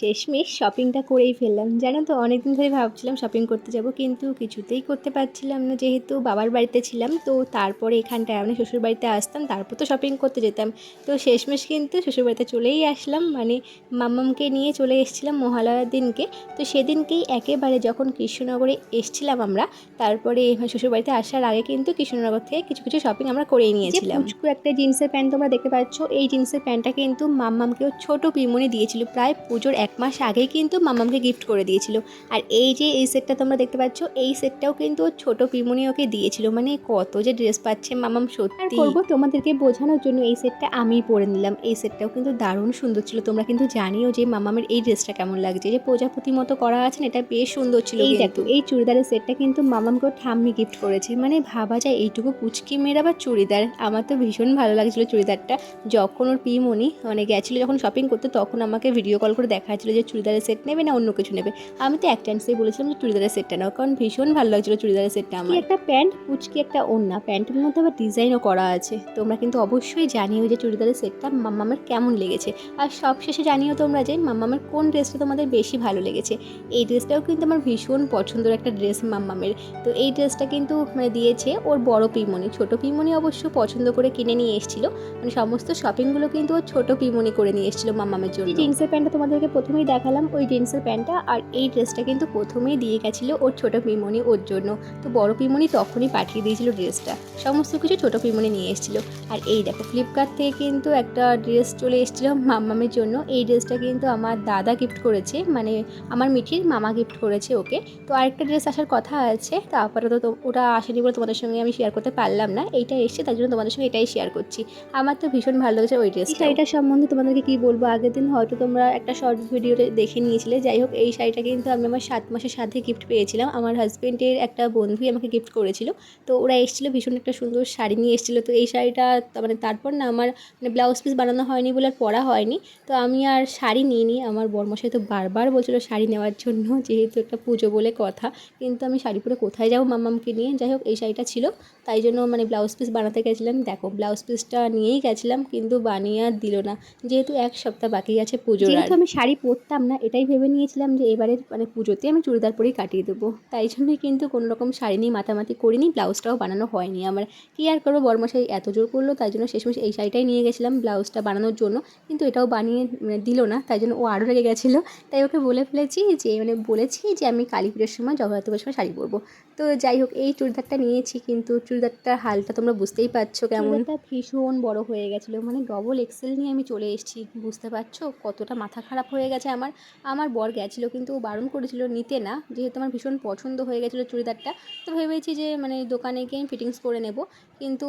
শেষমেশ শপিংটা করেই ফেললাম। জানো তো অনেকদিন ধরে ভাবছিলাম শপিং করতে যাব, কিন্তু কিছুতেই করতে পারছিলাম না, যেহেতু বাবার বাড়িতে ছিলাম। তো তারপরে এখানটায় আমি শ্বশুর বাড়িতে আসতাম, তারপর তো শপিং করতে যেতাম। তো শেষমেশ কিন্তু শ্বশুর বাড়িতে চলেই আসলাম, মানে মাম্মামকে নিয়ে চলে এসেছিলাম মহালয়ার দিনকে। তো সেদিনকেই একেবারে যখন কৃষ্ণনগরে এসেছিলাম আমরা, তারপরে শ্বশুর বাড়িতে আসার আগে কিন্তু কৃষ্ণনগর থেকে কিছু কিছু শপিং আমরা করেই নিয়েছিলাম। পুচকু একটা জিন্সের প্যান্ট তোমরা দেখতে পাচ্ছ, এই জিন্সের প্যান্টটা কিন্তু মাম্মামকেও ছোট পিমনি দিয়েছিল, প্রায় পুজোর 1 মাস আগেই কিন্তু মাম্মামকে গিফট করে দিয়েছিল। আর এই যে এই সেটটা তোমরা দেখতে পাচ্ছ, এই সেটটাও কিন্তু ছোট পিমনি ওকে দিয়েছিল। মানে কত যে ড্রেস পাচ্ছে মাম্মাম, সত্যি করবো তোমাদেরকে বোঝানোর জন্য এই সেটটা আমিই পরে নিলাম। এই সেটটাও কিন্তু দারুণ সুন্দর ছিল। তোমরা কিন্তু জানিও যে মাম্মামের এই ড্রেসটা কেমন লাগছে, যে প্রজাপতি মতো করা আছে, এটা বেশ সুন্দর ছিল। এই দেখো, এই চুড়িদারের সেটটা কিন্তু মাম্মামকেও ঠাম্মি গিফট করেছে। মানে ভাবা যায় এইটুকু পুচকি মেয়ের আবার চুড়িদার। আমার তো ভীষণ ভালো লাগছিল চুড়িদারটা। যখন ওর পিমনি মানে গেছিলো যখন শপিং করতে, তখন আমাকে ভিডিও কল করে দেখাচ্ছিলো যে চুড়িদারের সেট নেবে না অন্য কিছু নেবে। আমি তো এক চান্সেই বলেছিলাম যে চুড়িদারের সেটটা নাও, কারণ ভীষণ ভালো লাগছিলো চুড়িদারের সেটটা আমার। একটা প্যান্ট, পুচকি একটা ওড়না, প্যান্টের মধ্যে আবার ডিজাইনও করা আছে। তোমরা কিন্তু অবশ্যই জানিও যে চুড়িদারের সেটটা মাম্মামের কেমন লেগেছে। আর সবশেষে জানিও তোমরা যে মাম্মামের কোন ড্রেসটা তোমাদের বেশি ভালো লেগেছে। এই ড্রেসটাও কিন্তু আমার ভীষণ পছন্দের একটা ড্রেস মাম্মামের। তো এই ড্রেসটা কিন্তু মানে দিয়েছে ওর বড় পিমনি। ছোট পিমনি অবশ্য পছন্দ করে কিনে নিয়ে এসেছিলো, মানে সমস্ত শপিংগুলো কিন্তু ও ছোট পিমনি করে নিয়ে এসেছিলো মাম্মামের জন্য। এই জিন্সের প্যান্টটা তোমাদেরকে প্রথমেই দেখালাম, ওই জিন্সের প্যান্টটা। আর এই ড্রেসটা কিন্তু প্রথমেই দিয়ে গেছিলো ওর ছোট পিমনি ওর জন্য। তো বড় পিমনি তখনই পাঠিয়ে দিয়েছিল ড্রেসটা, সমস্ত কিছু ছোট পিমনি নিয়ে এসেছিলো। আর এই দেখো, ফ্লিপকার্ট থেকে কিন্তু একটা ড্রেস চলে এসেছিলো মাম্মামের জন্য। এই ড্রেসটা কিন্তু আমার দাদা গিফট করেছে, মানে আমার মিঠির মামা গিফট করেছে ওকে। তো আরেকটা ড্রেস আসার কথা আছে, তো আপাতত তো ওটা আসেনি বলে তোমাদের সঙ্গে আমি শেয়ার করতে পারলাম না। এইটা এসছে, তার জন্য তোমাদের সঙ্গে এটাই শেয়ার করছি। আমার তো ভীষণ ভালো লেগেছে ওই ড্রেসটা। শাড়িটার সম্বন্ধে তোমাদেরকে কি বলবো, আগের দিন হয়তো তোমরা একটা শর্ট ভিডিওতে দেখে নিয়েছিলে। যাই হোক, এই শাড়িটা কিন্তু আমি আমার 7 মাসের সাথে গিফট পেয়েছিলাম। আমার হাজবেন্ডের একটা বন্ধুই আমাকে গিফট করেছিল। তো ওরা এসেছিলো, ভীষণ একটা সুন্দর শাড়ি নিয়ে এসেছিলো। তো এই শাড়িটা মানে তারপর না আমার মানে ব্লাউজ পিস বানানো হয়নি বলে আর পরা হয়নি। তো আমি আর শাড়ি নিইনি। আমার বরমশাই তো বারবার বলছিল শাড়ি নেওয়ার জন্য, যেহেতু একটা পুজো বলে কথা। কিন্তু আমি শাড়ি পরে কোথায় যাবো মাম্মামকে নিয়ে। যাই হোক, এই শাড়িটা ছিল, তাই জন্য মানে ব্লাউজ পিস বানাতে গেছিলাম। দেখো, ব্লাউজ পিসটা নিয়েই গেছিলাম, কিন্তু বানিয়ে আর দিল না, যেহেতু 1 সপ্তাহ বাকি আছে পুজোর। যেহেতু আমি শাড়ি পরতাম না, এটাই ভেবে নিয়েছিলাম যে এবারের মানে পুজোতে আমি চুড়িদার পরেই কাটিয়ে দেবো। তাই জন্যই কিন্তু কোনো রকম শাড়ি নিয়ে মাতামাতি করিনি, ব্লাউজটাও বানানো হয়নি আমার। কি আর করবো, বরমশাই এত জোর করলো, তাই জন্য শেষমেশ এই শাড়িটাই নিয়ে গেছিলাম ব্লাউজটা বানানোর জন্য। কিন্তু এটাও বানিয়ে মানে দিল না, তাই জন্য ও আরও রেগে গেছিলো। তাই ওকে বলে ফেলেছি যে মানে বলেছি যে আমি কালী পুজোর সময় জগদ্ধাত্রী পুজোর সময় শাড়ি পরবো। তো যাই হোক, এই চুড়িদারটা নিয়েছি, কিন্তু চুড়িদারটার হালটা তোমরা বুঝতেই পারছো কেমন। চুড়িদারটা ভীষণ বড় হয়ে গেছিলো, মানে ডবল এক্সেল নিয়ে আমি চলে এসেছি। বুঝতে পারছো কতটা মাথা খারাপ হয়ে গেছে আমার। আমার বর গেছিলো, কিন্তু ও বারণ করেছিল নিতে না, যেহেতু আমার ভীষণ পছন্দ হয়ে গেছিলো চুড়িদারটা। তো ভেবেছি যে মানে দোকানে গিয়ে ফিটিংস করে নেব, কিন্তু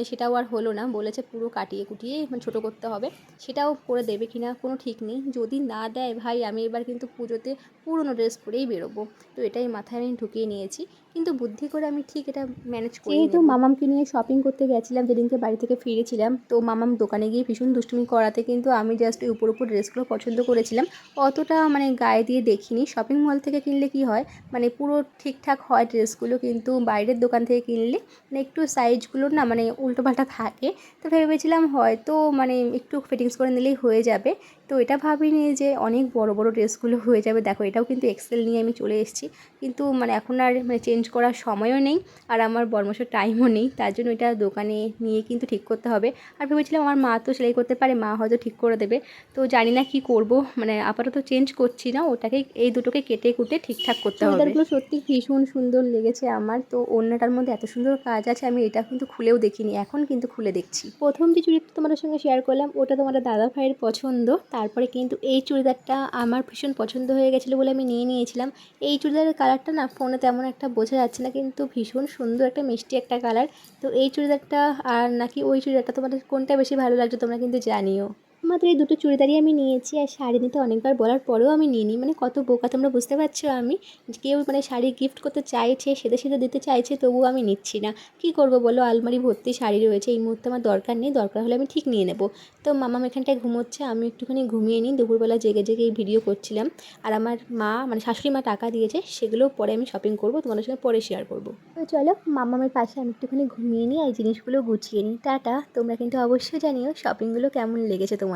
সেটাও আর হলো না। বলেছে পুরো কাটিয়ে কুটিয়ে মানে ছোটো করতে হবে। সেটাও করে দেবে কিনা কোনো ঠিক নেই। যদি না দেয় ভাই, আমি এবার কিন্তু পুজোতে পুরনো ড্রেস পরেই বেরোবো। তো এটাই মাথায় আমি ঢুকিয়ে নিয়েছি, কিন্তু বুদ্ধি করে আমি ঠিক এটা ম্যানেজ করি। যেহেতু মামামকে নিয়ে শপিং করতে গেছিলাম, যেদিনকে বাড়ি থেকে ফিরেছিলাম, তো মামাম দোকানে গিয়ে ভীষণ দুষ্টুমি করাতে কিন্তু আমি জাস্ট ওই উপর ড্রেসগুলো পছন্দ করেছিলাম, অতটা মানে গায়ে দিয়ে দেখিনি। শপিং মল থেকে কিনলে কি হয়, মানে পুরো ঠিকঠাক হয় ড্রেসগুলো, কিন্তু বাইরের দোকান থেকে কিনলে মানে একটু সাইজগুলো না মানে উল্টোপাল্টা থাকে। তো ভেবেছিলাম হয়তো মানে একটু ফিটিংস করে নিলেই হয়ে যাবে। তো এটা ভাবিনি যে অনেক বড় বড় ড্রেসগুলো হয়ে যাবে। দেখো, এটাও কিন্তু এক্সেল নিয়ে আমি চলে এসেছি, কিন্তু মানে এখন আর মানে চেঞ্জ করার সময়ও নেই, আর আমার বরমাসের টাইমও নেই। তার জন্য এটা দোকানে নিয়ে কিন্তু ঠিক করতে হবে। আর ভেবেছিলাম আমার মা তো সেলাই করতে পারে, মা হয়তো ঠিক করে দেবে। তো জানি না কি করব, মানে আপাতত চেঞ্জ করছি না, ওটাকে এই দুটোকে কেটে কুটে ঠিকঠাক করতে হবে। চুড়িদারগুলো সত্যি ভীষণ সুন্দর লেগেছে আমার। তো ওড়নাটার মধ্যে এত সুন্দর কাজ আছে, আমি এটা কিন্তু খুলেও দেখিনি, এখন কিন্তু খুলে দেখছি। প্রথম যে চুড়িদারটা তোমাদের সঙ্গে শেয়ার করলাম, ওটা তোমাদের দাদা ভাইয়ের পছন্দ। তারপরে কিন্তু এই চুড়িদারটা আমার ভীষণ পছন্দ হয়ে গেছিলো বলে আমি নিয়ে নিয়েছিলাম। এই চুড়িদারের কালারটা না ফোনে তেমন একটা বোঝা যাচ্ছে না, কিন্তু ভীষণ সুন্দর একটা মিষ্টি একটা কালার। তো এই চুড়িদারটা আর নাকি ওই চুড়িদারটা, তোমাদের কোনটা বেশি ভালো লাগছে তোমরা কিন্তু জানিও। মাত্র এই দুটো চুড়িদারই আমি নিয়েছি, আর শাড়ি নিতে অনেকবার বলার পরেও আমি নিইনি। মানে কত বোকা তোমরা বুঝতে পারছো আমি। কেউ মানে শাড়ি গিফট করতে চাইছে, সেদে সেদে দিতে চাইছে, তবুও আমি নিচ্ছি না। কি করব বলো, আলমারি ভর্তি শাড়ি রয়েছে, এই মুহূর্তে আমার দরকার নেই, দরকার হলে আমি ঠিক নিয়ে নেব। তো মামাম এখানটায় ঘুমোচ্ছে, আমি একটুখানি ঘুমিয়ে নিই। দুপুরবেলা জেগে জেগে এই ভিডিও করছিলাম। আর আমার মা মানে শাশুড়ি মা টাকা দিয়েছে, সেগুলো পরে আমি শপিং করবো, তোমাদের সঙ্গে পরে শেয়ার করবো। তো চলো, মামামের পাশে আমি একটুখানি ঘুমিয়ে নিই, এই জিনিসগুলো গুছিয়ে নিই। টাটা। তোমরা কিন্তু অবশ্যই জানিও শপিংগুলো কেমন লেগেছে তোমাদের।